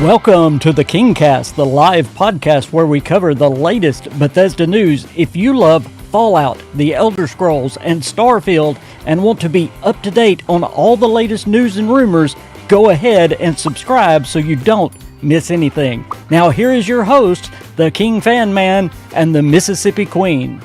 Welcome to the KingCast, the live podcast where we cover the latest Bethesda news. If you love Fallout, The Elder Scrolls, and Starfield and want to be up to date on all the latest news and rumors, go ahead and subscribe so you don't miss anything. Now here is your host, the KingFanMan and the Mississippi Queen.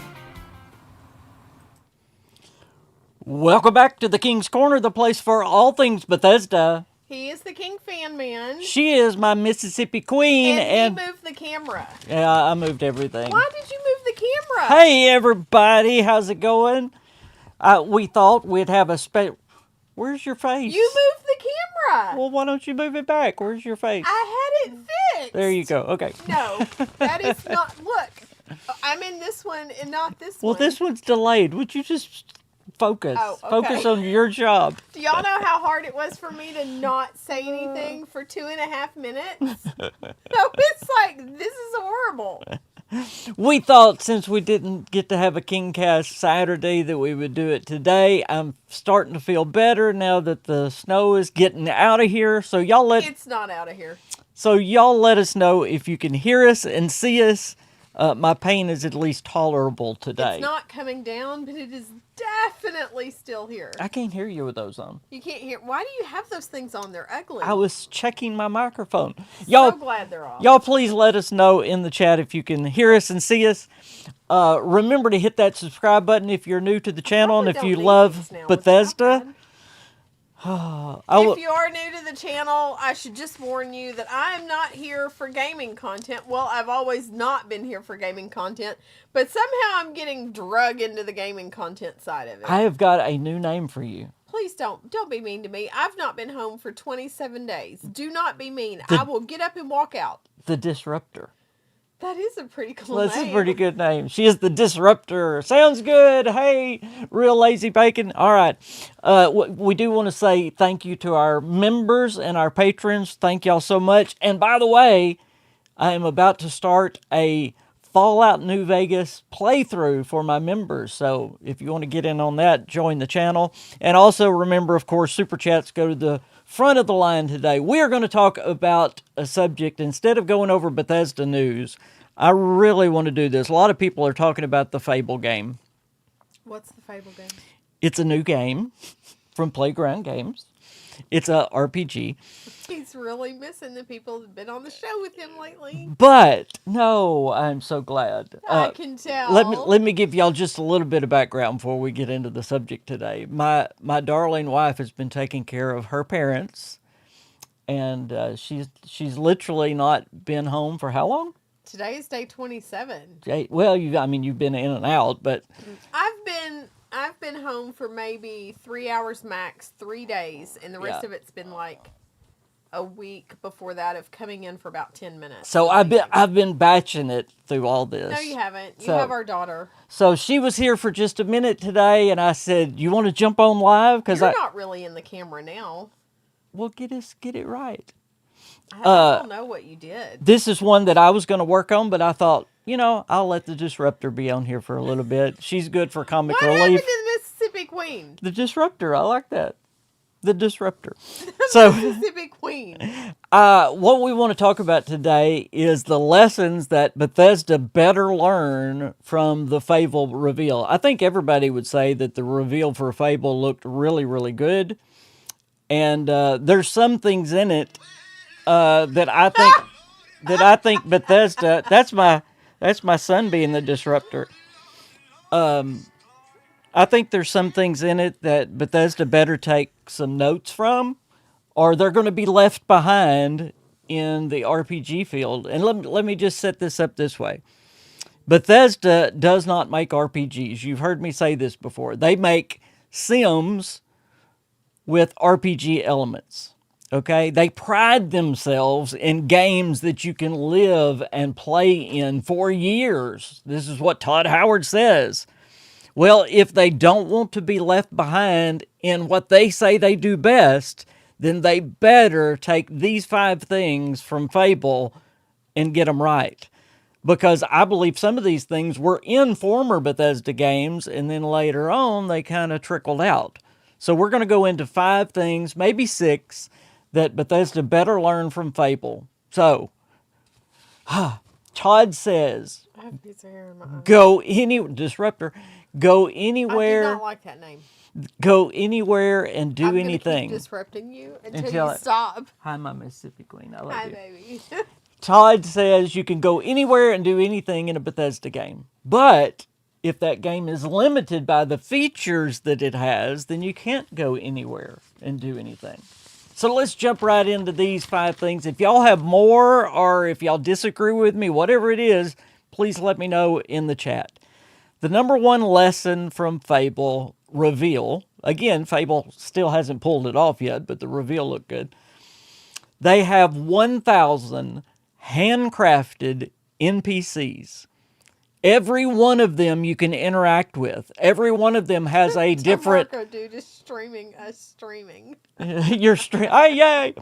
Welcome back to the King's Corner, the place for all things Bethesda. He is the KingFanMan. She is my Mississippi Queen. And he moved the camera. Yeah, I moved everything. Why did you move the camera? Hey, everybody. How's it going? We thought we'd have a Where's your face? You moved the camera. Well, why don't you move it back? Where's your face? I had it fixed. There you go. Okay. No, that is not... Look, I'm in this one and not this one. Well, this one's delayed. Would you just... focus. Oh, okay. Focus on your job. Do y'all know how hard it was for me to not say anything for 2.5 minutes? No, it's like, this is horrible. We thought since we didn't get to have a KingCast Saturday that we would do it today. I'm starting to feel better now that the snow is getting out of here. So It's not out of here. So y'all let us know if you can hear us and see us. My pain is at least tolerable today. It's not coming down, but it is definitely still here. I can't hear you with those on. You can't hear. Why do you have those things on? They're ugly. I was checking my microphone. So glad they're off. Y'all please let us know in the chat if you can hear us and see us. Remember to hit that subscribe button if you're new to the channel and if you love Bethesda. If you are new to the channel, I should just warn you that I am not here for gaming content. Well, I've always not been here for gaming content, but somehow I'm getting drug into the gaming content side of it. I have got a new name for you. Please don't be mean to me. I've not been home for 27 days. Do not be mean. I will get up and walk out. The Disruptor. That is a pretty cool name. That's a pretty good name. She is the Disruptor. Sounds good. Hey, real lazy bacon. All right. We do want to say thank you to our members and our patrons. Thank y'all so much. And by the way, I am about to start a Fallout New Vegas playthrough for my members. So if you want to get in on that, join the channel. And also remember, of course, Super Chats go to the front of the line today. We are going to talk about a subject. Instead of going over Bethesda news, I really want to do this. A lot of people are talking about the Fable game. What's the Fable game? It's a new game from Playground Games. It's a RPG. He's really missing the people who've been on the show with him lately. But, no, I'm so glad. I can tell. Let me give y'all just a little bit of background before we get into the subject today. My darling wife has been taking care of her parents, and she's literally not been home for how long? Today is day 27. Well, you've been in and out, but I've been home for maybe 3 hours max, 3 days, and the rest of it's been like a week before that of coming in for about 10 minutes. So I've been batching it through all this. No, you haven't. You have our daughter. So she was here for just a minute today, and I said, "You want to jump on live?" Because you're not really in the camera now. Well, get it right. I don't know what you did. This is one that I was going to work on, but I thought, I'll let the Disruptor be on here for a little bit. She's good for comic relief. What happened to the Mississippi Queen? The Disruptor, I like that. The Disruptor. So, Mississippi Queen. What we want to talk about today is the lessons that Bethesda better learn from the Fable reveal. I think everybody would say that the reveal for Fable looked really, really good. And there's some things in it that I think Bethesda. That's my son being the Disruptor. I think there's some things in it that Bethesda better take some notes from, or they're going to be left behind in the RPG field. And let me just set this up this way. Bethesda does not make RPGs. You've heard me say this before. They make Sims with RPG elements. Okay? They pride themselves in games that you can live and play in for years. This is what Todd Howard says. Well, if they don't want to be left behind in what they say they do best, then they better take these 5 things from Fable and get them right. Because I believe some of these things were in former Bethesda games, and then later on, they kind of trickled out. So we're going to go into 5 things, maybe 6, that Bethesda better learn from Fable. So, Todd says, I have a piece of hair in my eye. Disruptor, go I do anywhere, not like that name. go anywhere and do I'm gonna anything. keep disrupting you until Until you stop. Hi, my Mississippi Queen. I love Hi, you. baby. Todd says you can go anywhere and do anything in a Bethesda game. But if that game is limited by the features that it has, then you can't go anywhere and do anything. So let's jump right into these 5 things. If y'all have more or if y'all disagree with me, whatever it is, please let me know in the chat. The number 1 lesson from Fable reveal, again, Fable still hasn't pulled it off yet, but the reveal looked good. They have 1,000 handcrafted NPCs. Every one of them you can interact with. Every one of them has a different. Marco dude is streaming us streaming. You're straight. Oh, yay!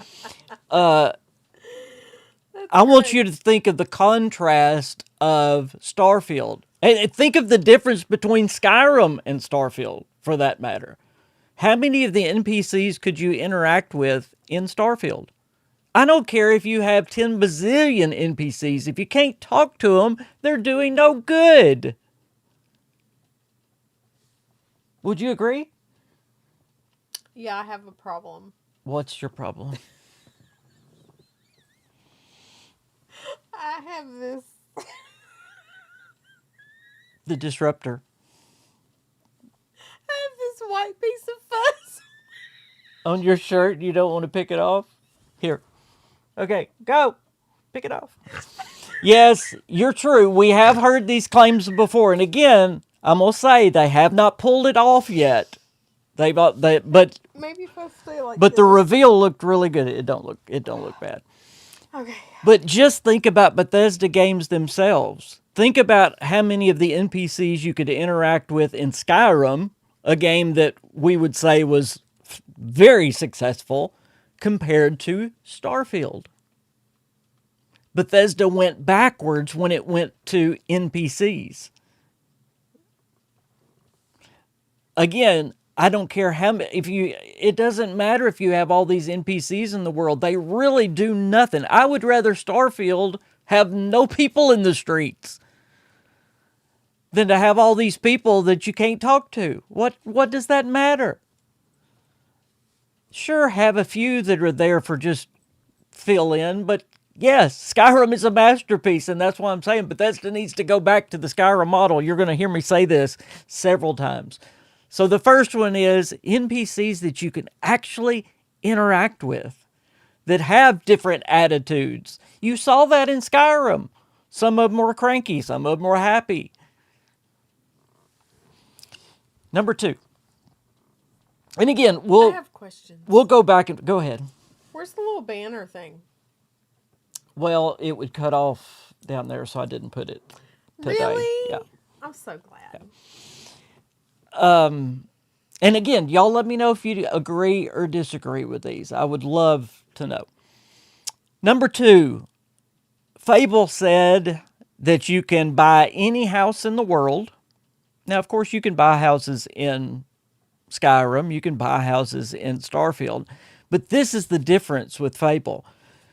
I want you to think of the contrast of Starfield. And think of the difference between Skyrim and Starfield, for that matter. How many of the NPCs could you interact with in Starfield? I don't care if you have 10 bazillion NPCs. If you can't talk to them, they're doing no good. Would you agree? Yeah, I have a problem. What's your problem? I have this. The disruptor. I have this white piece of fuzz. On your shirt, you don't want to pick it off? Here. Okay, go. Pick it off. Yes, you're true. We have heard these claims before. And again, I'm going to say they have not pulled it off yet. But Maybe if I stay like the this. reveal looked really good. It don't look bad. Okay. But just think about Bethesda games themselves. Think about how many of the NPCs you could interact with in Skyrim, a game that we would say was very successful, compared to Starfield. Bethesda went backwards when it went to NPCs. Again, I don't care how many, it doesn't matter if you have all these NPCs in the world. They really do nothing. I would rather Starfield have no people in the streets than to have all these people that you can't talk to. What does that matter? Sure, have a few that are there for just fill in, but yes, Skyrim is a masterpiece, and that's why I'm saying Bethesda needs to go back to the Skyrim model. You're going to hear me say this several times. So the first one is NPCs that you can actually interact with, that have different attitudes. You saw that in Skyrim. Some of them were cranky, some of them were happy. Number 2. And again, I have questions. we'll go back and go ahead. Where's the little banner thing? Well, it would cut off down there, so I didn't put it today. Really? Yeah. I'm so glad. And again, y'all let me know if you agree or disagree with these. I would love to know. Number 2, Fable said that you can buy any house in the world. Now, of course, you can buy houses in Skyrim. You can buy houses in Starfield. But this is the difference with Fable.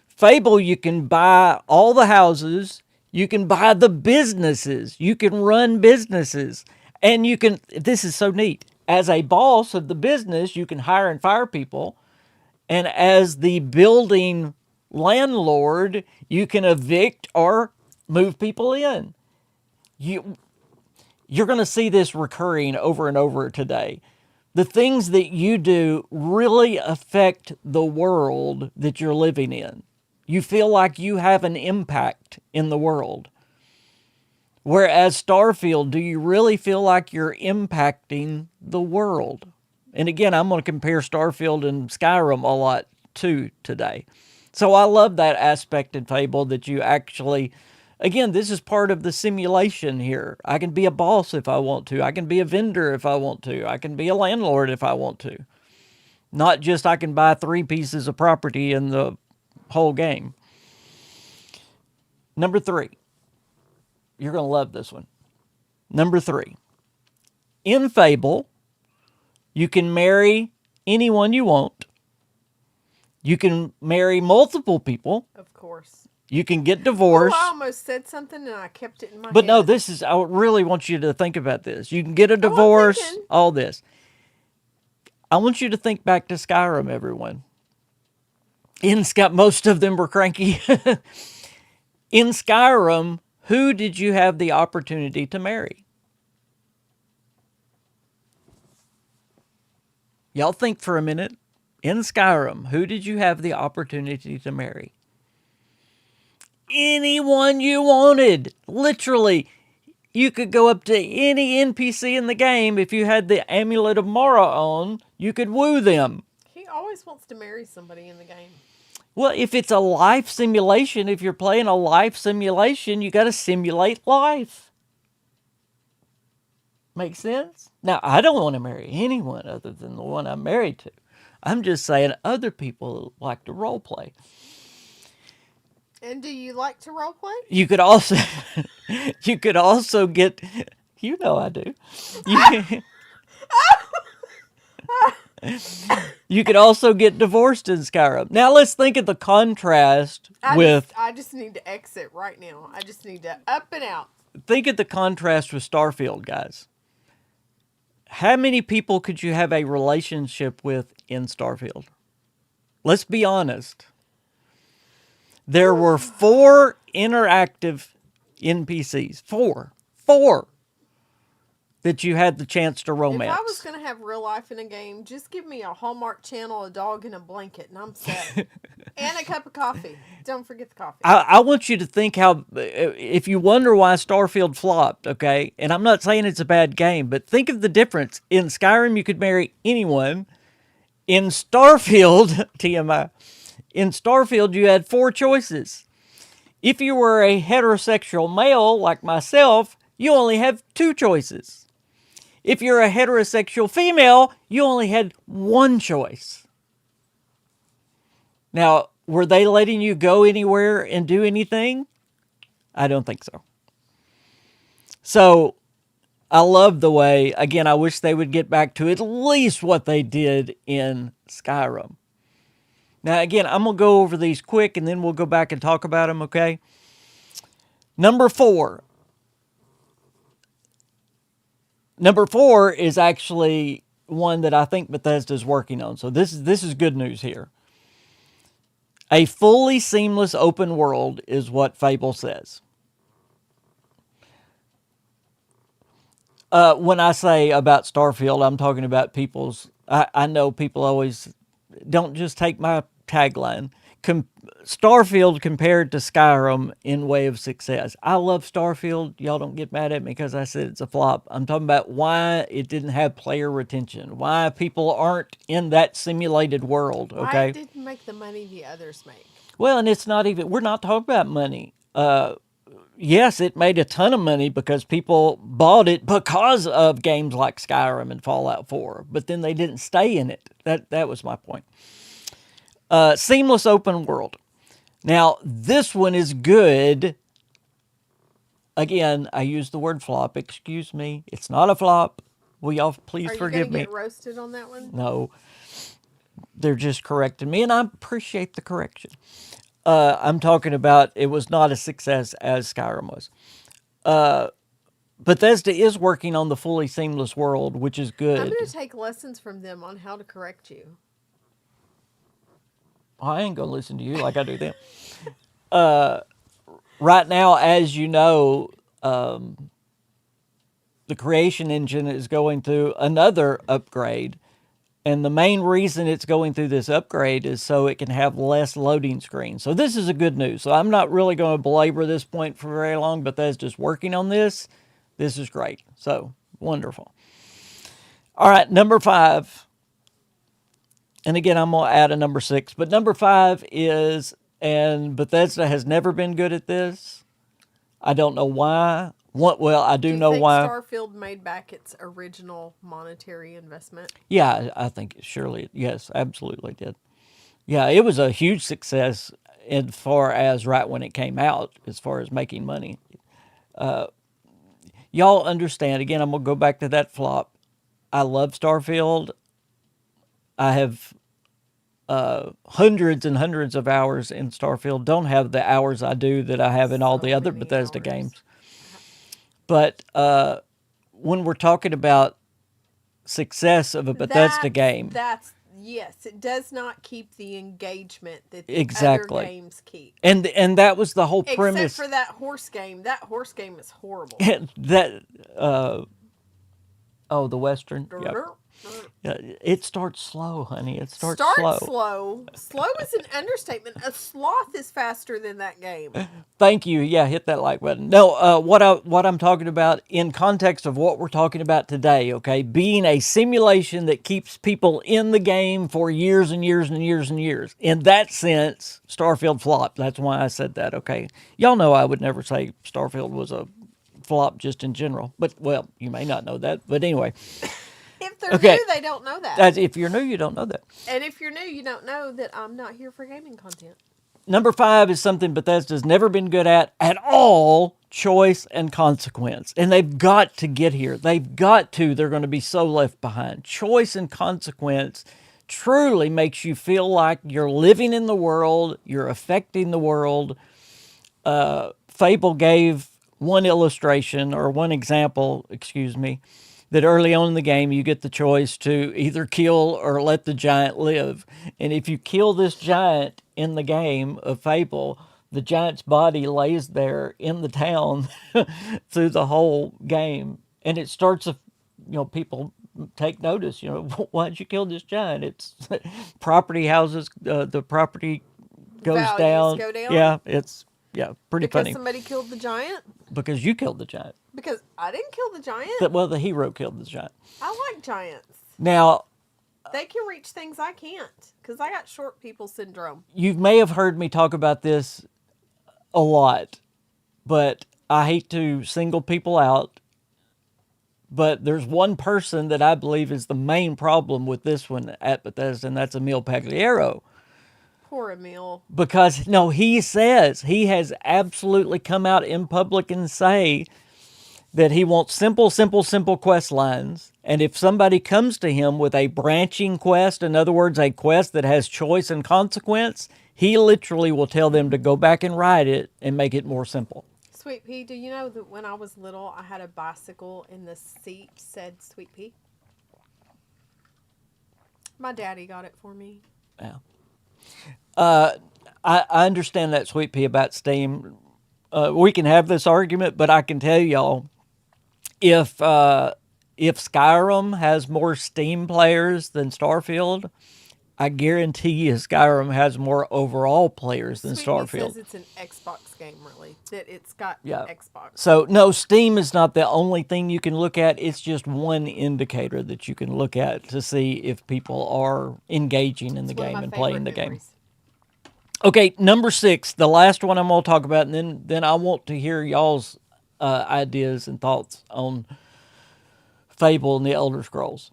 Fable, you can buy all the houses. You can buy the businesses. You can run businesses. And this is so neat. As a boss of the business, you can hire and fire people. And as the building landlord, you can evict or move people in. You're going to see this recurring over and over today. The things that you do really affect the world that you're living in. You feel like you have an impact in the world. Whereas Starfield, do you really feel like you're impacting the world? And again, I'm going to compare Starfield and Skyrim a lot too today. So I love that aspect in Fable that you actually, again, this is part of the simulation here. I can be a boss if I want to. I can be a vendor if I want to. I can be a landlord if I want to. Not just I can buy 3 pieces of property in the whole game. Number 3. You're going to love this one. Number 3. In Fable, you can marry anyone you want. You can marry multiple people. Of course. You can get Oh, divorced. I almost said something and I kept it in my But head. no, this is, I really want you to think about this. You can get a I'm divorce, thinking. all this. I want you to think back to Skyrim, everyone. In Sky, most of them were cranky. In Skyrim, who did you have the opportunity to marry? Y'all think for a minute. In Skyrim, who did you have the opportunity to marry? Anyone you wanted. Literally, you could go up to any NPC in the game. If you had the Amulet of Mara on, you could woo them. He always wants to marry somebody in the game. Well, if it's a life simulation, if you're playing a life simulation, you got to simulate life. Make sense? Now, I don't want to marry anyone other than the one I'm married to. I'm just saying other people like to role play. And do you like to role play? You could also you could also get, you know I do. You, you could also get divorced in Skyrim. Now let's think of the contrast with I just need to exit right now. I just need to up and out. think of the contrast with Starfield, guys. How many people could you have a relationship with in Starfield? Let's be honest. There were 4 interactive NPCs. Four that you had the chance to romance. If I was going to have real life in a game, just give me a Hallmark Channel, a dog, and a blanket, and I'm set. And a cup of coffee. Don't forget the coffee. I want you to think how, if you wonder why Starfield flopped, okay, and I'm not saying it's a bad game, but think of the difference. In Skyrim, you could marry anyone. In Starfield, TMI, in Starfield, you had 4 choices. If you were a heterosexual male like myself, you only have 2 choices. If you're a heterosexual female, you only had 1 choice. Now, were they letting you go anywhere and do anything? I don't think so. So, I love the way, again, I wish they would get back to at least what they did in Skyrim. Now, again, I'm going to go over these quick and then we'll go back and talk about them, okay? Number 4. Number 4 is actually one that I think Bethesda is working on. So this is good news here. A fully seamless open world is what Fable says. When I say about Starfield, I'm talking about people's... I know people always... Don't just take my tagline. Starfield compared to Skyrim in way of success. I love Starfield. Y'all don't get mad at me because I said it's a flop. I'm talking about why it didn't have player retention. Why people aren't in that simulated world, okay? Why it didn't make the money the others make. Well, and it's not even... We're not talking about money. Yes, it made a ton of money because people bought it because of games like Skyrim and Fallout 4. But then they didn't stay in it. That was my point. Seamless open world. Now, this one is good. Again, I use the word flop. Excuse me. It's not a flop. Will y'all please forgive me? Are you going to get roasted on that one? No. They're just correcting me, and I appreciate the correction. I'm talking about it was not a success as Skyrim was. Bethesda is working on the fully seamless world, which is good. I'm going to take lessons from them on how to correct you. I ain't going to listen to you like I do them. Right now, as you know, the creation engine is going through another upgrade. And the main reason it's going through this upgrade is so it can have less loading screens. So this is a good news. So I'm not really going to belabor this point for very long. Bethesda's working on this. This is great. So wonderful. All right, number 5. And again, I'm going to add a number 6. But number 5 is, and Bethesda has never been good at this. I don't know why. Well, I do know why. Starfield made back its original monetary investment? Yeah, I think it surely, yes, absolutely did. Yeah, it was a huge success as far as right when it came out, as far as making money. Y'all understand, again, I'm going to go back to that flop. I love Starfield. I have hundreds and hundreds of hours in Starfield. Don't have the hours I do that I have in all the So other many Bethesda hours. games. But when we're talking about success of a Bethesda game, That's yes, it does not keep the engagement that the exactly. other games keep. And that was the whole Except premise. for that horse game. That horse game is horrible. That the Western. Yep. Yeah, it starts slow, honey. It starts slow. Slow is an understatement. A sloth is faster than that game. Thank you. Yeah, hit that like button. No, what I'm talking about in context of what we're talking about today, okay, being a simulation that keeps people in the game for years and years and years and years. In that sense, Starfield flopped. That's why I said that, okay. Y'all know I would never say Starfield was a flop just in general. But, well, you may not know that. But anyway. If they're new, they don't know that. If you're new, you don't know that. And if you're new, you don't know that I'm not here for gaming content. Number 5 is something Bethesda's never been good at all, choice and consequence. And they've got to get here. They've got to. They're going to be so left behind. Choice and consequence truly makes you feel like you're living in the world, you're affecting the world. Fable gave one illustration, or one example, that early on in the game you get the choice to either kill or let the giant live. And if you kill this giant in the game of Fable, the giant's body lays there in the town through the whole game. And it starts, people take notice, why'd you kill this giant? It's property houses, the property goes Values down. go down? Yeah, it's pretty Because funny. somebody killed the giant? Because you killed the giant. Because I didn't kill the giant. The hero killed the giant. I like giants. Now, they can reach things I can't because I got short people syndrome. You may have heard me talk about this a lot, but I hate to single people out. But there's one person that I believe is the main problem with this one at Bethesda, and that's Emil Pagliaro. Poor Emil. Because, no, he says, he has absolutely come out in public and say that he wants simple quest lines. And if somebody comes to him with a branching quest, in other words, a quest that has choice and consequence, he literally will tell them to go back and write it and make it more simple. Sweet Pea, do you know that when I was little, I had a bicycle and the seat said Sweet Pea? My daddy got it for me. Yeah. I understand that, Sweet Pea, about Steam. We can have this argument, but I can tell y'all, if Skyrim has more Steam players than Starfield, I guarantee you Skyrim has more overall players than Sweet Pea Starfield. says it's an Xbox game, really. That it's got Xbox. So, no, Steam is not the only thing you can look at. It's just one indicator that you can look at to see if people are engaging in the game and playing the game. Okay, number 6, the last one I'm going to talk about, and then I want to hear y'all's ideas and thoughts on Fable and the Elder Scrolls.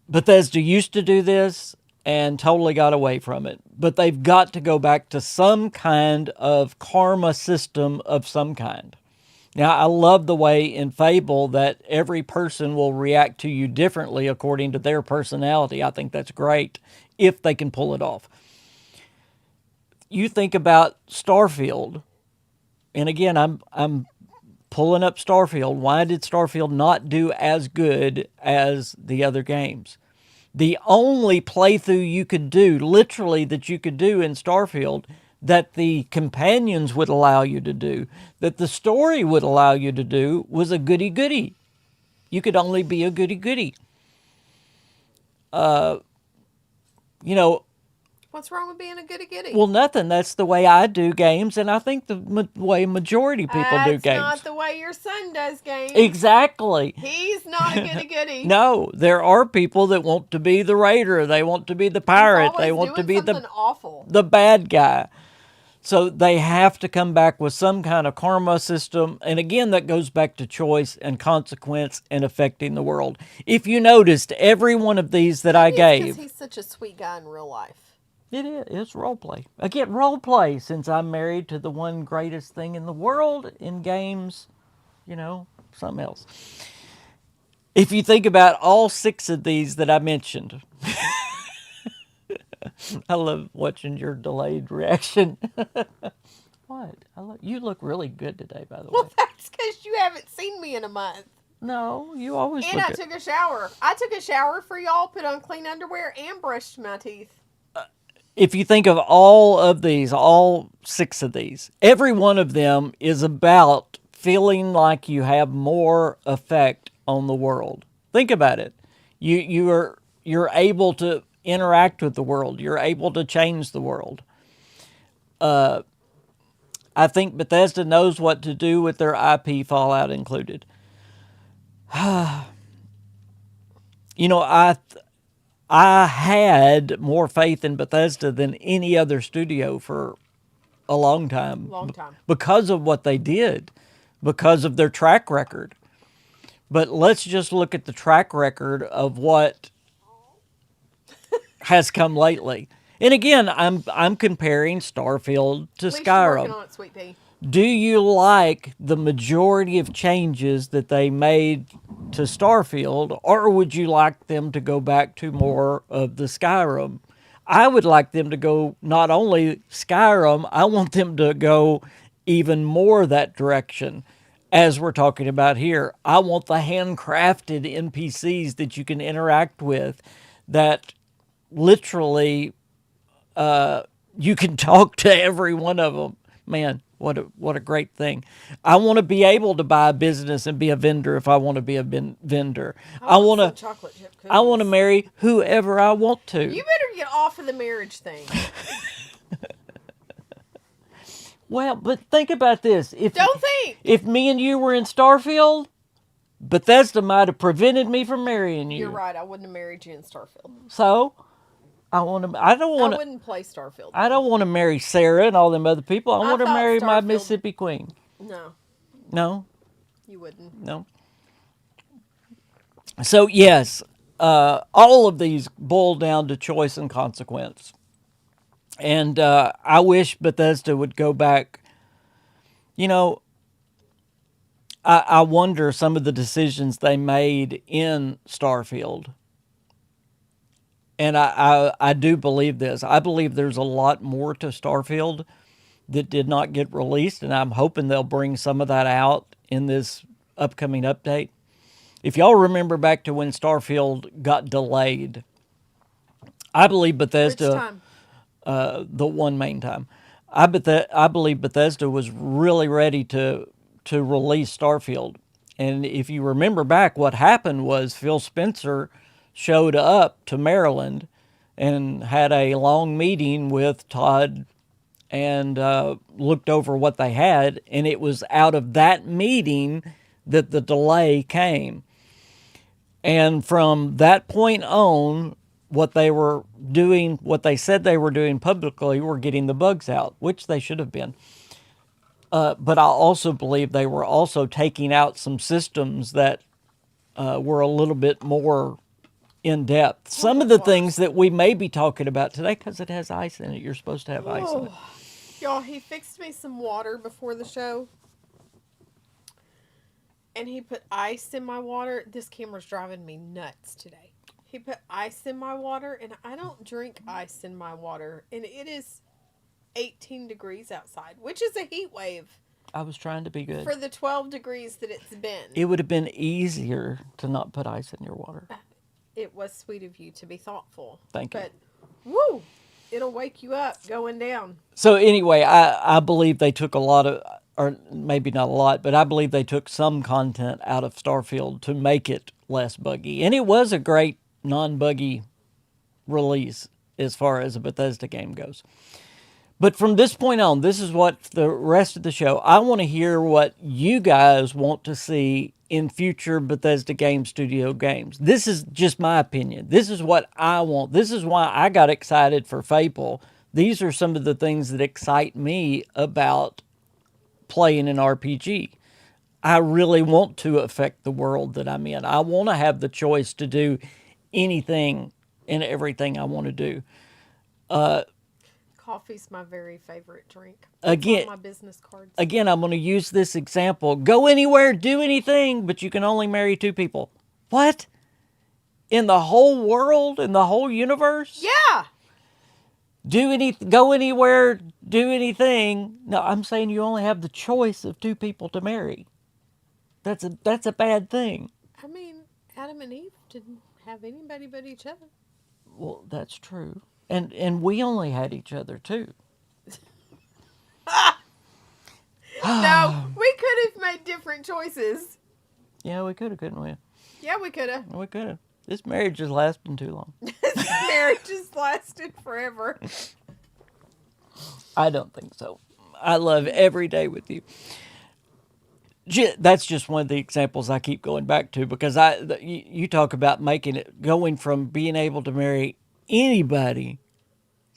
Bethesda used to do this and totally got away from it, but they've got to go back to some kind of karma system of some kind. Now, I love the way in Fable that every person will react to you differently according to their personality. I think that's great if they can pull it off. You think about Starfield, and again, I'm pulling up Starfield. Why did Starfield not do as good as the other games? The only playthrough you could do, literally that you could do in Starfield, that the companions would allow you to do, that the story would allow you to do, was a goody-goody. You could only be a goody-goody. What's wrong with being a goody-goody? Well, nothing. That's the way I do games, and I think the way majority people do games. That's not the way your son does games. Exactly. He's not a goody-goody. No, there are people that want to be the raider. They want to be the pirate. They want to be the bad guy. So they have to come back with some kind of karma system. And again, that goes back to choice and consequence and affecting the world. If you noticed, every one of these that I gave. Because he's such a sweet guy in real life. It is. It's role play. Again, role play, since I'm married to the one greatest thing in the world in games, something else. If you think about all 6 of these that I mentioned, I love watching your delayed reaction. What? You look really good today, by the way. Well, that's because you haven't seen me in a month. No, you always And look I good. took a shower. I took a shower for y'all, put on clean underwear, and brushed my teeth. If you think of all of these, all 6 of these, every one of them is about feeling like you have more effect on the world. Think about it. You're able to interact with the world. You're able to change the world. I think Bethesda knows what to do with their IP, Fallout included. You know, I had more faith in Bethesda than any other studio for a long time. Long time. Because of what they did, because of their track record. But let's just look at the track record of what has come lately. And again, I'm comparing Starfield to At least you're working Skyrim. on it, Sweet Pea. Do you like the majority of changes that they made to Starfield, or would you like them to go back to more of the Skyrim? I would like them to go not only Skyrim, I want them to go even more that direction, as we're talking about here. I want the handcrafted NPCs that you can interact with, that literally you can talk to every one of them. Man, what a great thing. I want to be able to buy a business and be a vendor if I want to be a vendor. I want some to chocolate chip cookies. I want to marry whoever I want to. You better get off of the marriage thing. Well, but think about this. Don't think. If me and you were in Starfield, Bethesda might have prevented me from marrying you. You're right. I wouldn't have married you in Starfield. So, I don't want I to wouldn't play Starfield. I don't want to marry Sarah and all them other people. I want to thought marry my Starfield- Mississippi Queen. No, No? you wouldn't. No. So, yes, all of these boil down to choice and consequence. And I wish Bethesda would go back. You know, I wonder some of the decisions they made in Starfield. And I do believe this. I believe there's a lot more to Starfield that did not get released, and I'm hoping they'll bring some of that out in this upcoming update. If y'all remember back to when Starfield got delayed, I believe Bethesda... Which time? The one main time. I believe Bethesda was really ready to release Starfield. And if you remember back, what happened was Phil Spencer showed up to Maryland and had a long meeting with Todd and looked over what they had. And it was out of that meeting that the delay came. And from that point on, what they were doing, what they said they were doing publicly, were getting the bugs out, which they should have been. But I also believe they were also taking out some systems that were a little bit more in depth. Some of the things that we may be talking about today, because it has ice in it. You're supposed to have ice in it. Y'all, he fixed me some water before the show. And he put ice in my water. This camera's driving me nuts today. He put ice in my water, and I don't drink ice in my water. And it is 18 degrees outside, which is a heat wave. I was trying to be good. For the 12 degrees that it's been. It would have been easier to not put ice in your water. It was sweet of you to be thoughtful. Thank you. But, woo, it'll wake you up going down. So anyway, I believe they took a lot of, or maybe not a lot, but I believe they took some content out of Starfield to make it less buggy. And it was a great non-buggy release as far as a Bethesda game goes. But from this point on, this is what the rest of the show, I want to hear what you guys want to see in future Bethesda Game Studio games. This is just my opinion. This is what I want. This is why I got excited for Fable. These are some of the things that excite me about playing an RPG. I really want to affect the world that I'm in. I want to have the choice to do anything and everything I want to do. Coffee's my very favorite drink. Again, on my business cards. Again, I'm going to use this example. Go anywhere, do anything, but you can only marry 2 people. What? In the whole world? In the whole universe? Yeah. go anywhere, do anything. No, I'm saying you only have the choice of two people to marry. That's a bad thing. I mean, Adam and Eve didn't have anybody but each other. Well, that's true. And we only had each other too. No, we could have made different choices. Yeah, we could have, couldn't we? Yeah, we could have. We could have. This marriage is lasting too long. This marriage has lasted forever. I don't think so. I love every day with you. That's just one of the examples I keep going back to because you talk about making it going from being able to marry anybody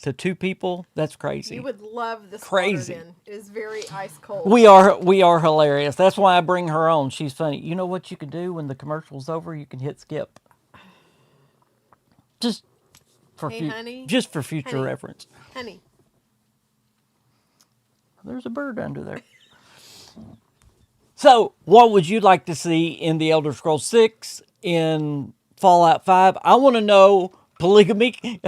to two people. That's crazy. You would love this Crazy. water then. It is very ice cold. We are hilarious. That's why I bring her on. She's funny. You know what you can do when the commercial's over? You can hit skip. Just for Hey, honey. just for future Honey. reference. Honey. There's a bird under there. So, what would you like to see in the Elder Scrolls 6, in Fallout 5? I want to know polygamy.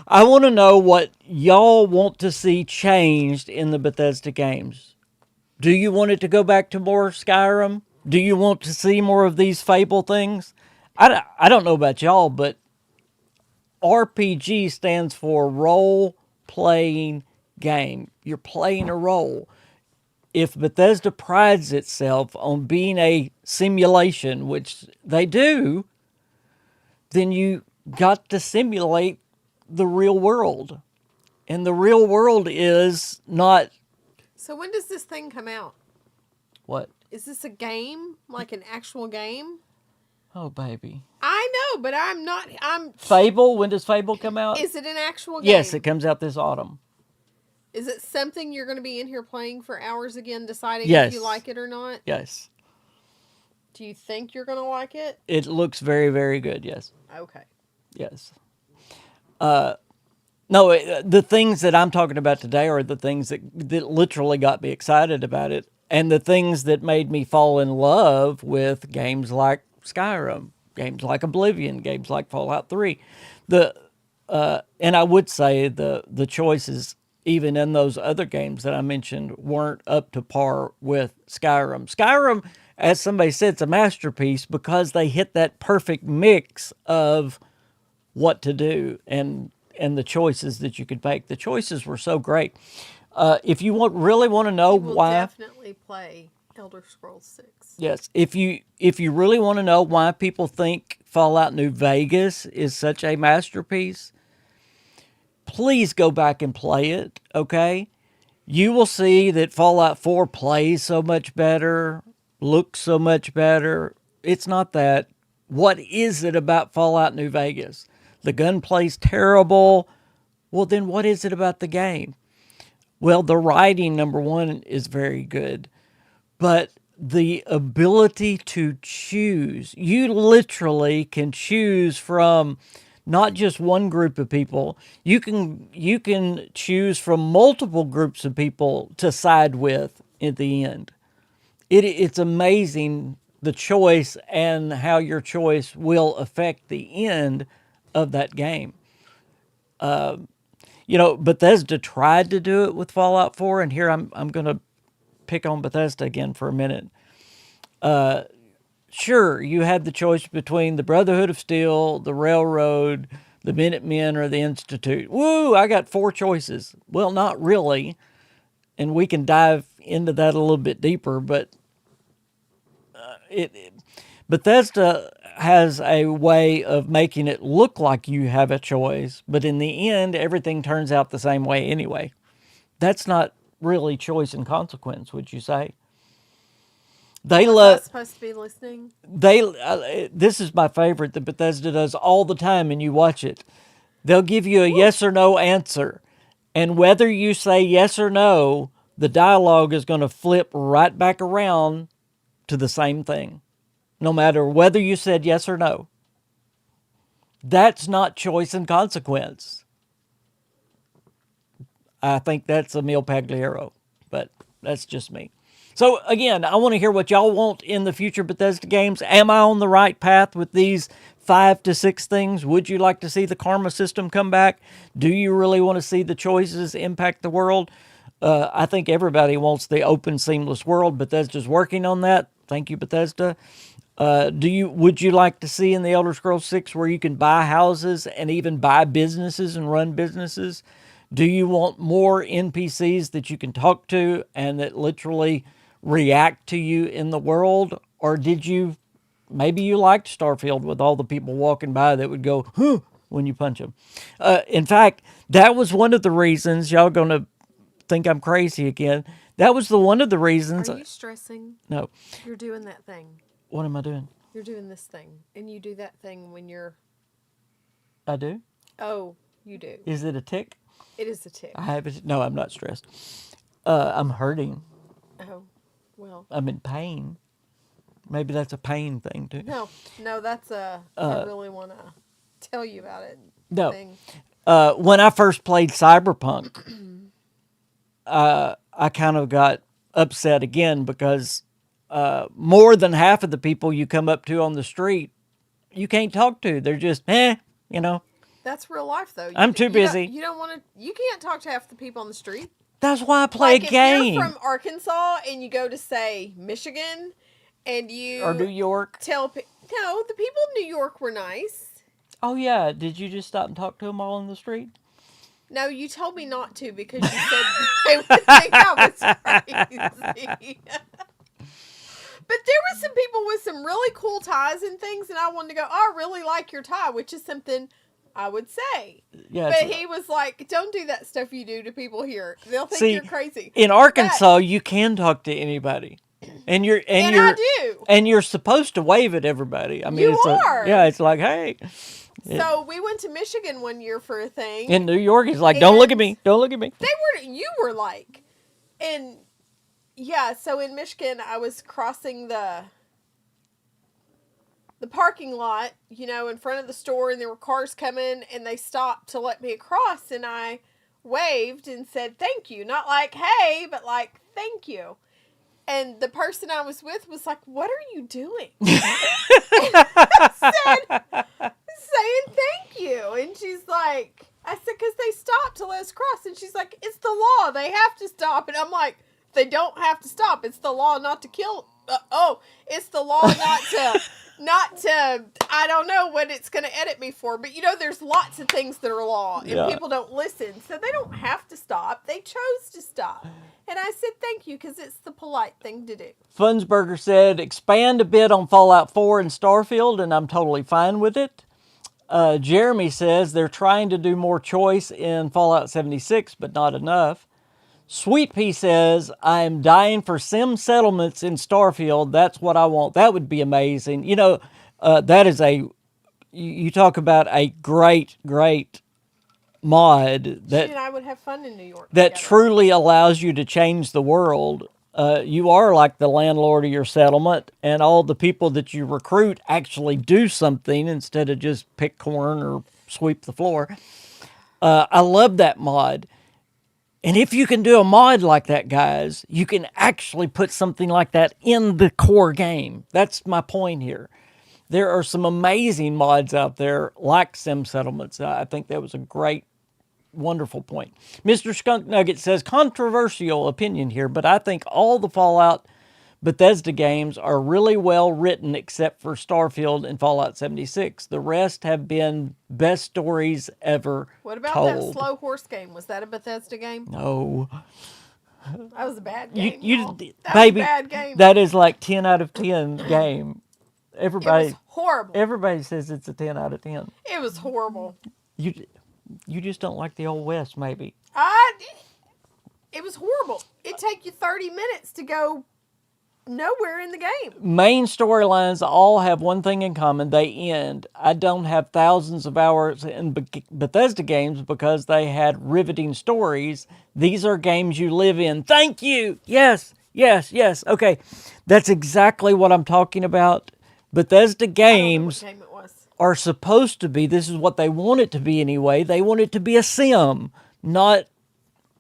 I want to know what y'all want to see changed in the Bethesda games. Do you want it to go back to more Skyrim? Do you want to see more of these Fable things? I don't know about y'all, but RPG stands for role-playing game. You're playing a role. If Bethesda prides itself on being a simulation, which they do, then you got to simulate the real world. And the real world is not So when does this thing come out? what? Is this a game? Like an actual game? Oh, baby. I know, but I'm Fable? When does Fable come out? Is it an actual game? Yes, it comes out this autumn. Is it something you're going to be in here playing for hours again, deciding Yes. if you like it or not? Yes. Do you think you're going to like it? It looks very, very good, yes. Okay. Yes. No, the things that I'm talking about today are the things that literally got me excited about it, and the things that made me fall in love with games like Skyrim, games like Oblivion, games like Fallout 3. And I would say the choices, even in those other games that I mentioned, weren't up to par with Skyrim. Skyrim, as somebody said, it's a masterpiece because they hit that perfect mix of what to do and the choices that you could make. The choices were so great. If you really want to know You will why, definitely play Elder Scrolls 6. yes, if you really want to know why people think Fallout New Vegas is such a masterpiece, please go back and play it. Okay, you will see that Fallout 4 plays so much better, looks so much better. It's not that. What is it about Fallout New Vegas? The gunplay's terrible. Well, then what is it about the game? Well, the writing, number one, is very good. But the ability to choose, you literally can choose from not just one group of people. You can choose from multiple groups of people to side with at the end. It's amazing the choice and how your choice will affect the end of that game. Bethesda tried to do it with Fallout 4, and here I'm going to pick on Bethesda again for a minute. Sure, you had the choice between the Brotherhood of Steel, the Railroad, the Minutemen, or the Institute. Woo, I got 4 choices. Well, not really, and we can dive into that a little bit deeper, but Bethesda has a way of making it look like you have a choice, but in the end, everything turns out the same way anyway. That's not really choice and consequence, would you say? They Was I let supposed to be listening? this is my favorite that Bethesda does all the time, and you watch it. They'll give you a yes or no answer, and whether you say yes or no, the dialogue is going to flip right back around to the same thing, no matter whether you said yes or no. That's not choice and consequence. I think that's Emil Pagliaro, but that's just me. So again, I want to hear what y'all want in the future Bethesda games. Am I on the right path with these 5 to 6 things. Would you like to see the karma system come back? Do you really want to see the choices impact the world? I think everybody wants the open, seamless world. Bethesda's working on that. Thank you, Bethesda. Would you like to see in the Elder Scrolls 6 where you can buy houses and even buy businesses and run businesses? Do you want more NPCs that you can talk to and that literally react to you in the world? Or maybe you liked Starfield with all the people walking by that would go, huh, when you punch them. In fact, that was one of the reasons, y'all going to think I'm crazy again. That was one of the reasons. Are you stressing? No. You're doing that thing. What am I doing? You're doing this thing. And you do that thing when you're... I do? Oh, you do. Is it a tick? It is a tick. I have it. No, I'm not stressed. I'm hurting. Oh, well. I'm in pain. Maybe that's a pain thing too. No, that's I really want to tell you about it. No. Thing. When I first played Cyberpunk, I kind of got upset again because more than half of the people you come up to on the street, you can't talk to. They're just, you know. That's real life, though. I'm too busy. You don't want to. You can't talk to half the people on the street. That's why I play a game. If you're from Arkansas and you go to say Michigan, and you or New York, no, the people in New York were nice. Oh yeah, did you just stop and talk to them all in the street? No, you told me not to because you said they would think I was crazy. But there was some people with some really cool ties and things, and I wanted to go, oh, I really like your tie, which is something I would say. Yeah, but he was like, don't do that stuff you do to people here. They'll think you're crazy. In Arkansas, you can talk to anybody. And I do. And you're supposed to wave at everybody. I mean, you are. It's like, hey. So we went to Michigan one year for a thing. In New York, he's like, don't look at me. Don't look at me. You were like, and yeah, so in Michigan, I was crossing the parking lot, in front of the store, and there were cars coming, and they stopped to let me across, and I waved and said, thank you. Not like, hey, but like, thank you. And the person I was with was like, what are you doing? I said, saying thank you. And she's like, I said, because they stopped to let us cross. And she's like, it's the law. They have to stop. And I'm like, they don't have to stop. It's the law not to kill. It's the law not to, I don't know what it's going to edit me for. But, there's lots of things that are law. And people don't listen. So they don't have to stop. They chose to stop. And I said, thank you, because it's the polite thing to do. Funsberger said, expand a bit on Fallout 4 and Starfield, and I'm totally fine with it. Jeremy says they're trying to do more choice in Fallout 76, but not enough. Sweet Pea says, I am dying for sim settlements in Starfield. That's what I want. That would be amazing. That is you talk about a great mod that she and I would have fun in New York that together. Truly allows you to change the world. You are like the landlord of your settlement, and all the people that you recruit actually do something instead of just pick corn or sweep the floor. I love that mod. And if you can do a mod like that, guys, you can actually put something like that in the core game. That's my point here. There are some amazing mods out there like Sim Settlements. I think that was a great, wonderful point. Mr. Skunk Nugget says, controversial opinion here, but I think all the Fallout Bethesda games are really well written except for Starfield and Fallout 76. The rest have been best stories ever What about told. that slow horse game? Was that a Bethesda game? No. That was a bad game. That baby, was a bad game. That is like 10 out of 10 game. It was horrible. Everybody says it's a 10 out of 10. It was horrible. You just don't like the old West, maybe. It was horrible. It'd take you 30 minutes to go nowhere in the game. Main storylines all have one thing in common. They end. I don't have thousands of hours in Bethesda games because they had riveting stories. These are games you live in. Thank you. Yes. Okay. That's exactly what I'm talking about. Bethesda games I don't know what game it was. Are supposed to be, this is what they want it to be anyway. They want it to be a sim, not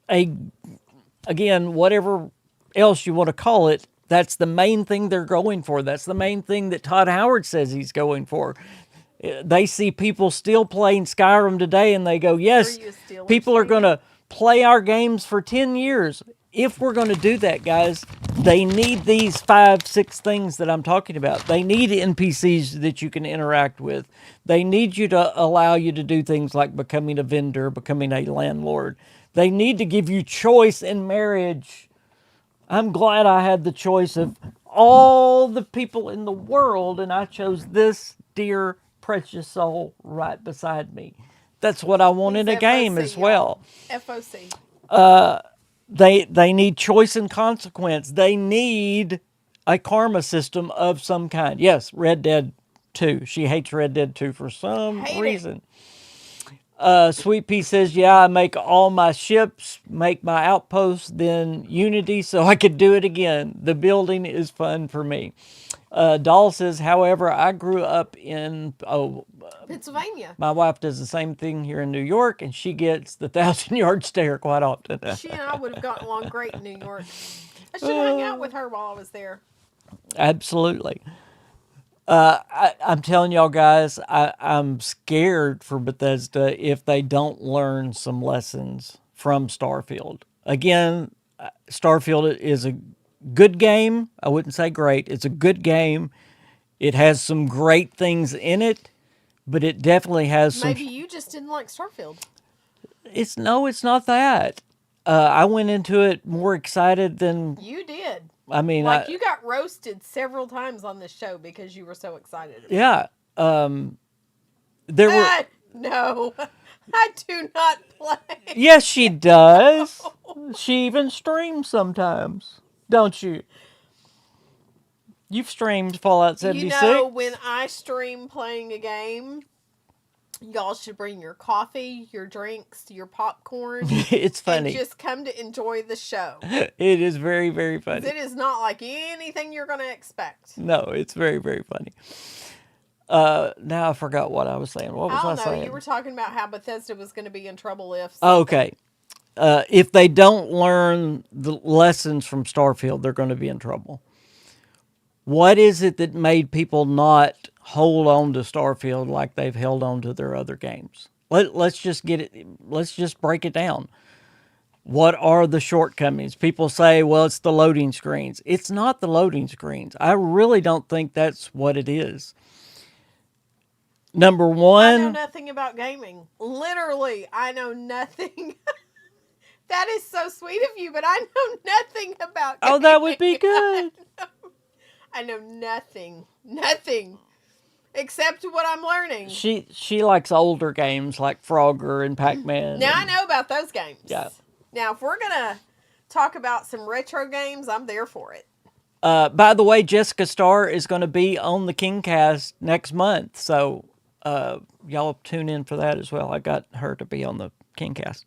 again, whatever else you want to call it. That's the main thing they're going for. That's the main thing that Todd Howard says he's going for. They see people still playing Skyrim today, and they go, yes, you a Steelers people are fan? going to play our games for 10 years. If we're going to do that, guys, they need these 5, 6 things that I'm talking about. They need NPCs that you can interact with. They need you to allow you to do things like becoming a vendor, becoming a landlord. They need to give you choice in marriage. I'm glad I had the choice of all the people in the world, and I chose this dear, precious soul right beside me. That's what I want He's in a game FOC, as well. y'all. FOC. They need choice and consequence. They need a karma system of some kind. Yes, Red Dead 2. She hates Red Dead 2 for some Hate it. reason. Sweet Pea says, yeah, I make all my ships, make my outposts, then Unity so I could do it again. The building is fun for me. Doll says, however, I grew up in, Pennsylvania. my wife does the same thing here in New York, and she gets the 1,000-yard stare quite often. She and I would have gotten along great in New York. I should have hung out with her while I was there. Absolutely. I'm telling y'all guys, I'm scared for Bethesda if they don't learn some lessons from Starfield. Again, Starfield is a good game. I wouldn't say great. It's a good game. It has some great things in it, but it definitely has some. Maybe you just didn't like Starfield. It's not that. I went into it more excited than. You did. I mean, Like you got roasted several times on this show because you were so excited. yeah. There were. No, I do not play. Yes, she does. She even streams sometimes, don't you? You've streamed Fallout 76. You know, when I stream playing a game, y'all should bring your coffee, your drinks, your popcorn. It's funny. And just come to enjoy the show. It is very, very funny. It is not like anything you're going to expect. No, it's very, very funny. Now I forgot what I was saying. What was I saying? You were talking about how Bethesda was going to be in trouble if... Okay. If they don't learn the lessons from Starfield, they're going to be in trouble. What is it that made people not hold on to Starfield like they've held on to their other games? Let's just get it. Let's just break it down. What are the shortcomings? People say, well, it's the loading screens. It's not the loading screens. I really don't think that's what it is. Number one. I know nothing about gaming. Literally, I know nothing. That is so sweet of you, but I know nothing about gaming. Oh, that would be good. I know nothing. Nothing. Except what I'm learning. She likes older games like Frogger and Pac-Man. Now I know about those games. Yeah. Now, if we're going to talk about some retro games, I'm there for it. By the way, Jessica Starr is going to be on the KingCast next month. So y'all tune in for that as well. I got her to be on the KingCast.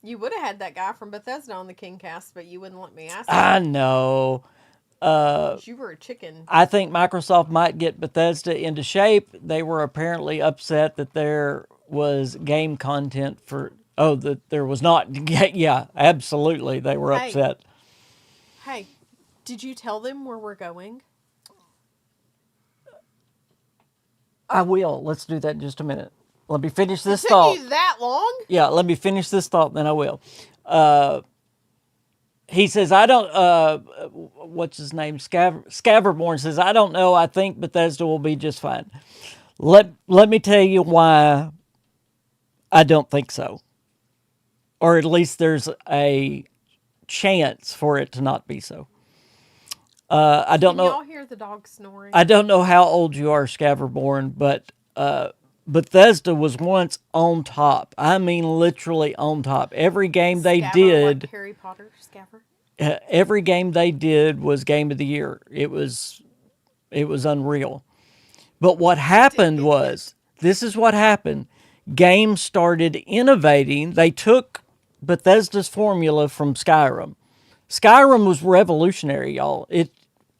You would have had that guy from Bethesda on the KingCast, but you wouldn't let me ask him. I know. You were a chicken. I think Microsoft might get Bethesda into shape. They were apparently upset that there was game content for... Oh, that there was not... Yeah, absolutely. They were upset. Hey, did you tell them where we're going? I will. Let's do that in just a minute. Let me finish this It thought. took you that long? Yeah, let me finish this thought, then I will. He says, I don't... what's his name? Scaverborn says, I don't know. I think Bethesda will be just fine. Let me tell you why I don't think so. Or at least there's a chance for it to not be so. I don't know. Can y'all hear the dog snoring? I don't know how old you are, Scaverborn, but Bethesda was once on top. I mean, literally on top. Every game they did, like Harry Potter, Scaver. Every game they did was Game of the Year. It was unreal. But what happened was, this is what happened. Games started innovating. They took Bethesda's formula from Skyrim. Skyrim was revolutionary, y'all.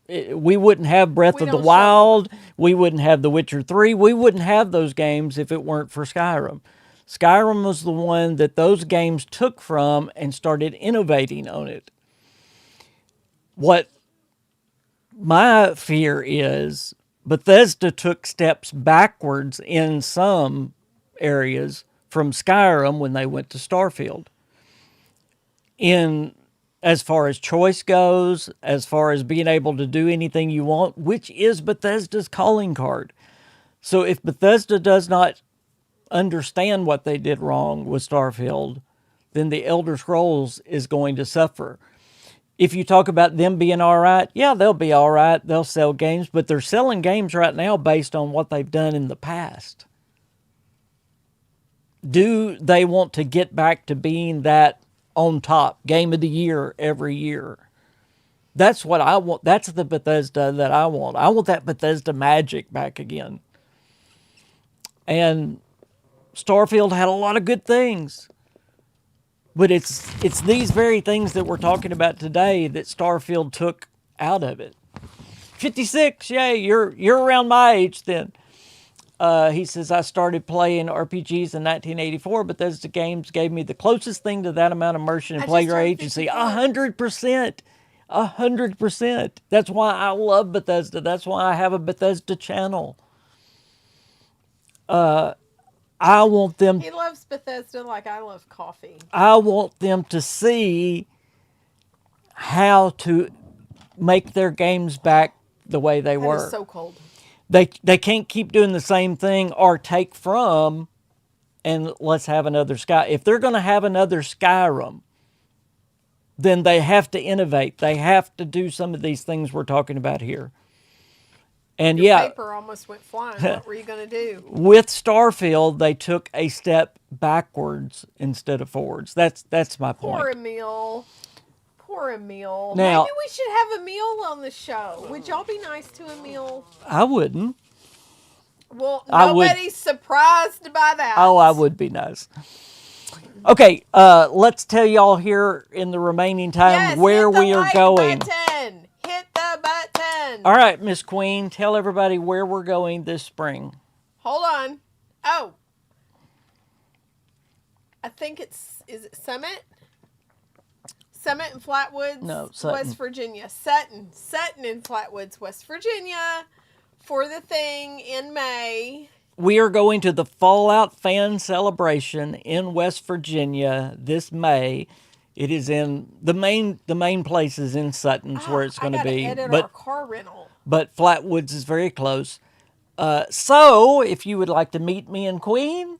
We wouldn't have Breath of the Wild. We wouldn't have The Witcher 3. We wouldn't have those games if it weren't for Skyrim. Skyrim was the one that those games took from and started innovating on it. What my fear is, Bethesda took steps backwards in some areas from Skyrim when they went to Starfield. In as far as choice goes, as far as being able to do anything you want, which is Bethesda's calling card. So if Bethesda does not understand what they did wrong with Starfield, then the Elder Scrolls is going to suffer. If you talk about them being all right, yeah, they'll be all right. They'll sell games, but they're selling games right now based on what they've done in the past. Do they want to get back to being that on top game of the year every year? That's what I want. That's the Bethesda that I want. I want that Bethesda magic back again. And Starfield had a lot of good things. But it's these very things that we're talking about today that Starfield took out of it. 56, yay, you're around my age then. He says, I started playing RPGs in 1984, but Bethesda games gave me the closest thing to that amount of immersion and player agency. 100%. 100%. That's why I love Bethesda. That's why I have a Bethesda channel. I want them. He loves Bethesda like I love coffee. I want them to see how to make their games back the way they were. It's so cold. They can't keep doing the same thing or take from and let's have another Sky. If they're going to have another Skyrim, then they have to innovate. They have to do some of these things we're talking about here. And Your yeah, paper almost went flying. What were you going to do? with Starfield, they took a step backwards instead of forwards. That's my point. Poor Emil. Poor Emil. Now- Maybe we should have Emil on the show. Would y'all be nice to Emil? I wouldn't. Well, I would- nobody's surprised by that. Oh, I would be nice. Okay, let's tell y'all here in the remaining time Yes, where hit the we are like going. Button. Hit the button. All right, Miss Queen, tell everybody where we're going this spring. Hold on. Oh. I think is it Summit? Summit in Flatwoods, No, Sutton. West Virginia. Sutton in Flatwoods, West Virginia for the thing in May. We are going to the Fallout Fan Celebration in West Virginia this May. It is in the main place is in Sutton's where it's going to be, Edit our but car rental. Flatwoods is very close. So if you would like to meet me and Queen,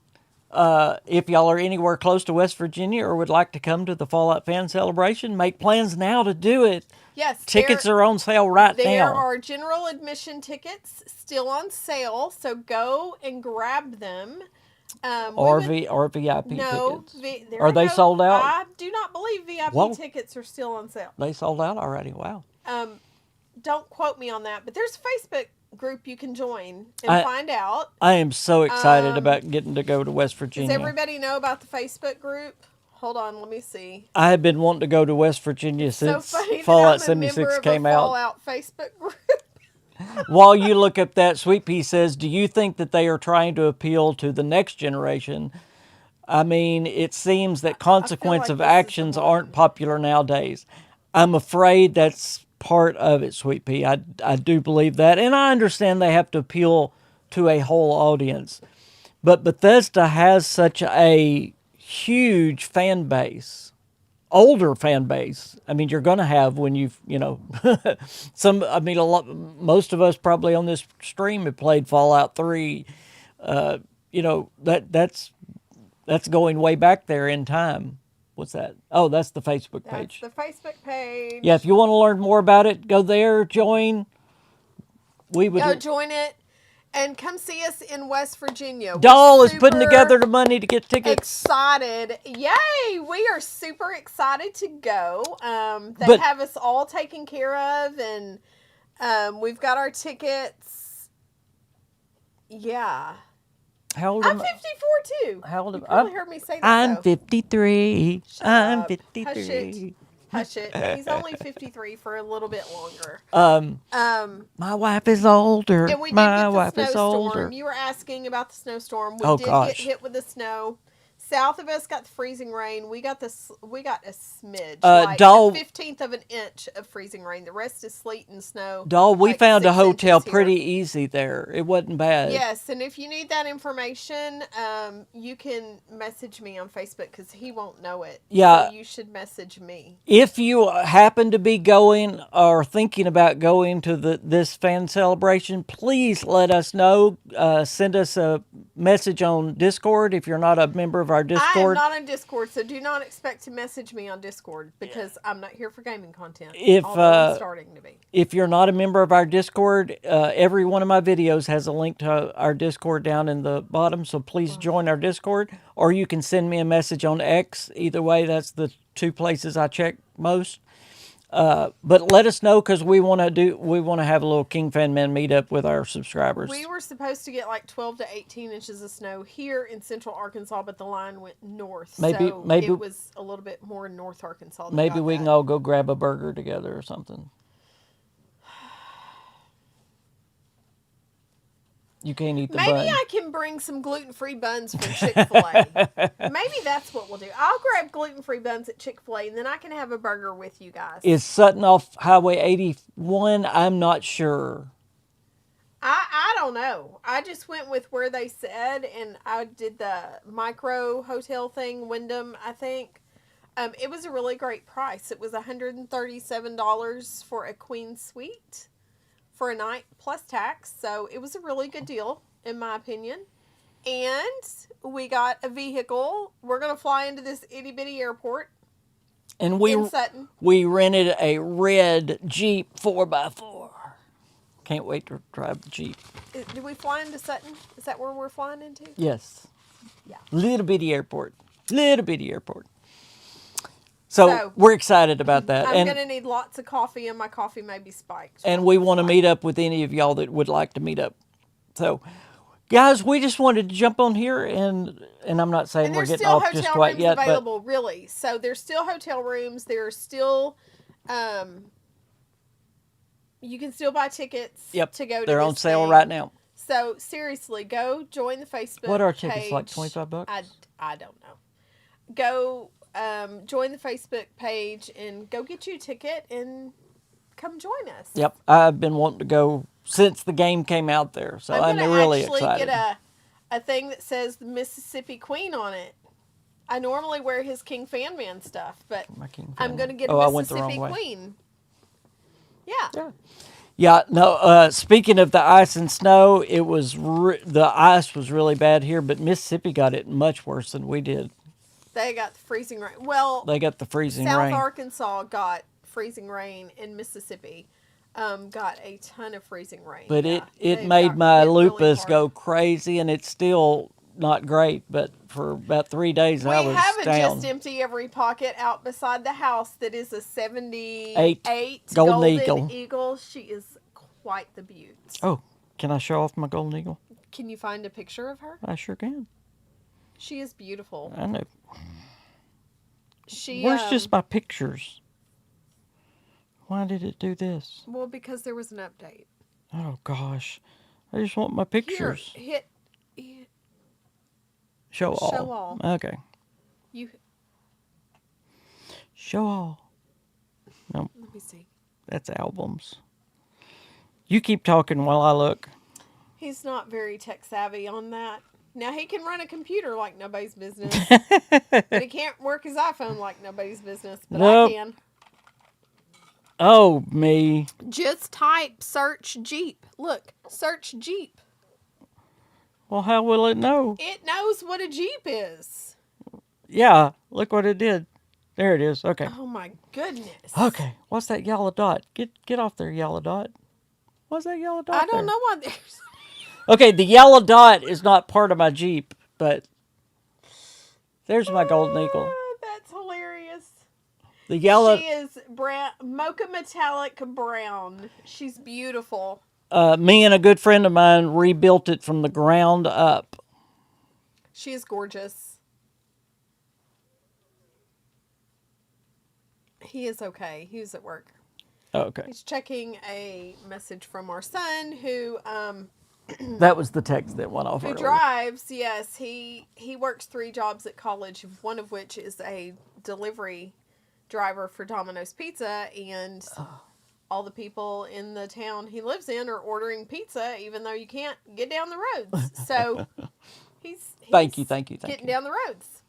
if y'all are anywhere close to West Virginia or would like to come to the Fallout Fan Celebration, make plans now to do it. Yes, Tickets are on sale right There now. are general admission tickets still on sale, so go and grab them. Or VIP No, tickets. there Are they no- sold out? I do not believe VIP Whoa. tickets are still on sale. They sold out already. Wow. Don't quote me on that, but there's a Facebook group you can join and find out. I am so excited about getting to go to West Does Virginia. everybody know about the Facebook group? Hold on, let me see. I have been wanting to go to West Virginia So since funny Fallout that I'm a member 76 of came a out. Fallout Facebook group. While you look up that, Sweet Pea says, do you think that they are trying to appeal to the next generation? I mean, it seems that consequence like of this is the actions one. aren't popular nowadays. I'm afraid that's part of it, Sweet Pea. I do believe that. And I understand they have to appeal to a whole audience. But Bethesda has such a huge fan base, older fan base. I mean, you're going to have when you've, most of us probably on this stream have played Fallout 3. That's going way back there in time. What's that? Oh, that's the Facebook page. That's the Facebook page. Yeah, if you want to learn more about it, go there, join. We would. Go join it and come see us in West Virginia. We're Doll is putting super together the money to get tickets. Excited. Yay! We are super excited to go. They But- have us all taken care of, and we've got our tickets. Yeah. How old I'm am I? 54 too. How old am You I? probably heard me say that. I'm though. 53. Shut I'm up. 53. Hush it. Hush it. He's only 53 for a little bit longer. My wife is older. And we did My get the wife is older. snowstorm. You were asking about the snowstorm. We Oh, did gosh. get hit with the snow. south of us got the freezing rain. We got a smidge, Doll- a 15th of an inch of freezing rain. The rest is sleet and snow. Doll, we like found a 6 hotel inches here. pretty easy there. It wasn't bad. Yes, and if you need that information, you can message me on Facebook because he won't know it. Yeah. So you should message me. If you happen to be going or thinking about going to this fan celebration, please let us know. Send us a message on Discord if you're not a member of our I am Discord. not on Discord, so do not expect to message me on Discord because I'm not here for gaming content. If, although I'm starting to be. If you're not a member of our Discord, every one of my videos has a link to our Discord down in the bottom, so please join our Discord, or you can send me a message on X. Either way, that's the two places I check most. But let us know because we want to have a little KingFanMan meetup with our subscribers. We were supposed to get like 12 to 18 inches of snow here in central Arkansas, but the line went north. Maybe it was a little bit more in North Arkansas. Maybe we can all go grab a burger together or something. You can't eat the bun. Maybe I can bring some gluten-free buns from Chick-fil-A. Maybe that's what we'll do. I'll grab gluten-free buns at Chick-fil-A, and then I can have a burger with you guys. Is Sutton off Highway 81? I'm not sure. I don't know. I just went with where they said, and I did the micro hotel thing, Wyndham, I think. It was a really great price. It was $137 for a queen suite for a night plus tax. So it was a really good deal, in my opinion. And we got a vehicle. We're going to fly into this itty-bitty airport and in Sutton. We rented a red Jeep 4x4. Can't wait to drive the Jeep. Did we fly into Sutton? Is that where we're flying into? Yes. Yeah. Little bitty airport. So we're excited about that. I'm going to need lots of coffee, and my coffee may be spiked. And we want to meet up with any of y'all that would like to meet up. So, guys, we just wanted to jump on here, and I'm not saying we're getting off just quite yet. There's still hotel rooms available, really. So there's still hotel rooms. There's still, you can still buy tickets to go to They're on this sale thing. right now. So seriously, go join the Facebook What are tickets, page. like $25? I don't know. Go join the Facebook page and go get you a ticket and come join us. Yep, I've been wanting to go since the game came out there, so I'm really excited. I'm going to actually get a thing that says the Mississippi Queen on it. I normally wear his KingFanMan stuff, but I'm going to get a Mississippi Queen. Yeah. Yeah, no, speaking of the ice and snow, it was the ice was really bad here, but Mississippi got it much worse than we did. They got the freezing rain. Well, they got the freezing rain. South Arkansas got freezing rain, and Mississippi got a ton of freezing rain. But it made my lupus go crazy, and it's still not great, but for about 3 days I was down. We have a Just Empty Every Pocket out beside the house that is a 78 Golden Eagle. She is quite the beaut. Oh, can I show off my Golden Eagle? Can you find a picture of her? I sure can. She is beautiful. I know. Where's just my pictures? Why did it do this? Well, because there was an update. Oh, gosh. I just want my pictures. Here, Show all. Show all. Okay. Show all. No. Let me see. That's albums. You keep talking while I look. He's not very tech savvy on that. Now, he can run a computer like nobody's business. But he can't work his iPhone like nobody's business. But I can. Oh, me. Just type search Jeep. Look, search Jeep. Well, how will it know? It knows what a Jeep is. Yeah, look what it did. There it is. Okay. Oh, my goodness. Okay, what's that yellow dot? Get off there, yellow dot. What's that yellow dot I don't know why there's... Okay, the yellow dot is not part of my Jeep, but there's my Golden Eagle. That's hilarious. The yellow... She is brown, mocha metallic brown. She's beautiful. Me and a good friend of mine rebuilt it from the ground up. She is gorgeous. He is okay. He was at work. Okay. He's checking a message from our son who That was the text that went off who earlier. drives, yes, he works 3 jobs at college, one of which is a delivery driver for Domino's Pizza, and all the people in the town he lives in are ordering pizza, even though you can't get down the roads. So he's Thank you. getting down the roads.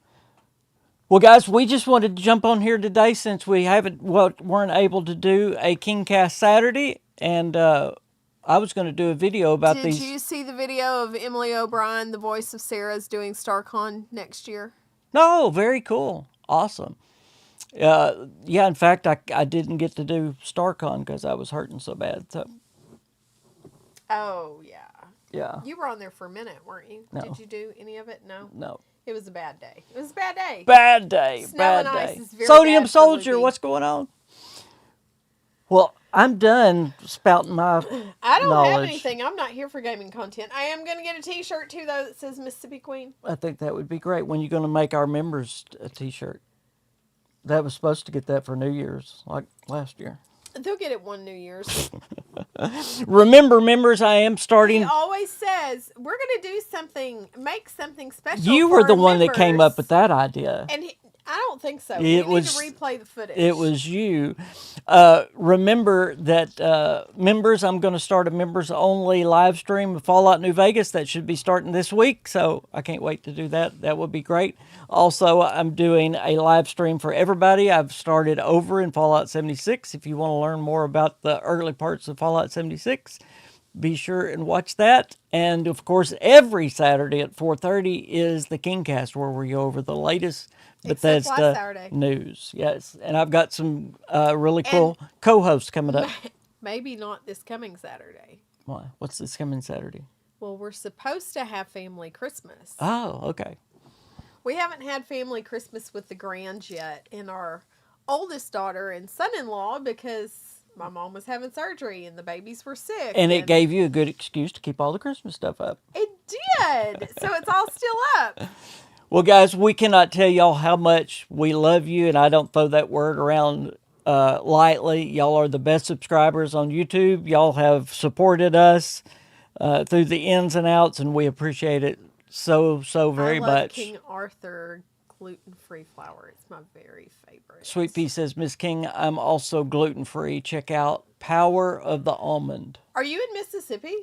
Well, guys, we just wanted to jump on here today since we weren't able to do a KingCast Saturday, and I was going to do a video about these. Did you see the video of Emily O'Brien, the voice of Sarah's, doing StarCon next year? No, very cool, awesome. Yeah, in fact, I didn't get to do StarCon because I was hurting so bad. So. Oh yeah. Yeah. You were on there for a minute, weren't you? No. Did you do any of it? No. No. It was a bad day. It was a bad day. Bad day. Snow bad and day. ice is very Sodium bad for Soldier, Libby. what's going on? Well, I'm done spouting my I don't knowledge. have anything. I'm not here for gaming content. I am going to get a T-shirt too, though, that says Mississippi Queen. I think that would be great. When you going to make our members a T-shirt? That was supposed to get that for New Year's, like last year. They'll get it one New Year's. Remember, members, I am starting. He always says we're going to do something, make something special. You for were the our one that came up members. with that idea. And I don't think so. It We was- need to replay the footage. It was you. Remember that members, I'm going to start a members only live stream of Fallout New Vegas. That should be starting this week. So I can't wait to do that. That would be great. Also, I'm doing a live stream for everybody. I've started over in Fallout 76. If you want to learn more about the early parts of Fallout 76, be sure and watch that. And of course, every Saturday at 4:30 is the KingCast, where we go over the latest Except last Bethesda Saturday. news. Yes, and I've got some really cool co-hosts coming up. Maybe not this coming Saturday. Why? What's this coming Saturday? Well, we're supposed to have family Christmas. Oh, okay. We haven't had family Christmas with the Grands yet, and our oldest daughter and son-in-law, because my mom was having surgery and the babies were sick. And it gave you a good excuse to keep all the Christmas stuff up. It did. So it's all still up. Well, guys, we cannot tell y'all how much we love you, and I don't throw that word around lightly. Y'all are the best subscribers on YouTube. Y'all have supported us through the ins and outs, and we appreciate it so very I love much. King Arthur gluten-free flour. It's my very favorite. Sweet Pea says, Miss King, I'm also gluten-free. Check out Power of the Almond. Are you in Mississippi?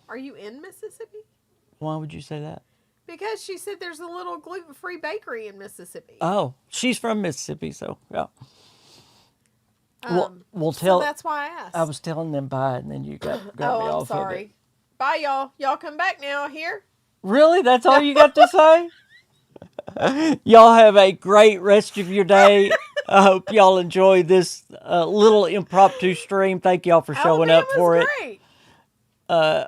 Are you in Mississippi? Why would you say that? Because she said there's a little gluten-free bakery in Mississippi. Oh, she's from Mississippi, so yeah. We'll So tell. that's why I asked. I was telling them bye, and then you got me oh, off I'm of it. sorry. Bye, y'all. Y'all come back now. Here. Really? That's all you got to say? Y'all have a great rest of your day. I hope y'all enjoy this little impromptu stream. Thank y'all for showing up for it. Great.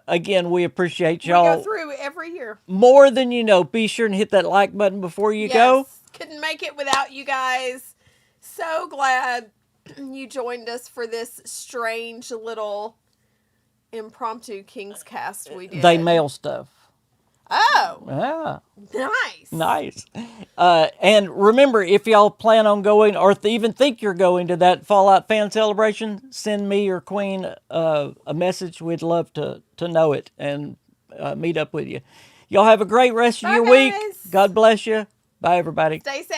Again, we appreciate We y'all go through every year. more than you know. Be sure and hit that like button before you go. Couldn't make it without you guys. So glad you joined us for this strange little impromptu King's Cast we did. They mail stuff. Oh, Yeah. nice. Nice. And remember, if y'all plan on going or even think you're going to that Fallout fan celebration, send me or Queen a message. We'd love to know it and meet up with you. Y'all have a great rest of Bye, your week. guys. God bless you. Bye, everybody. Stay safe.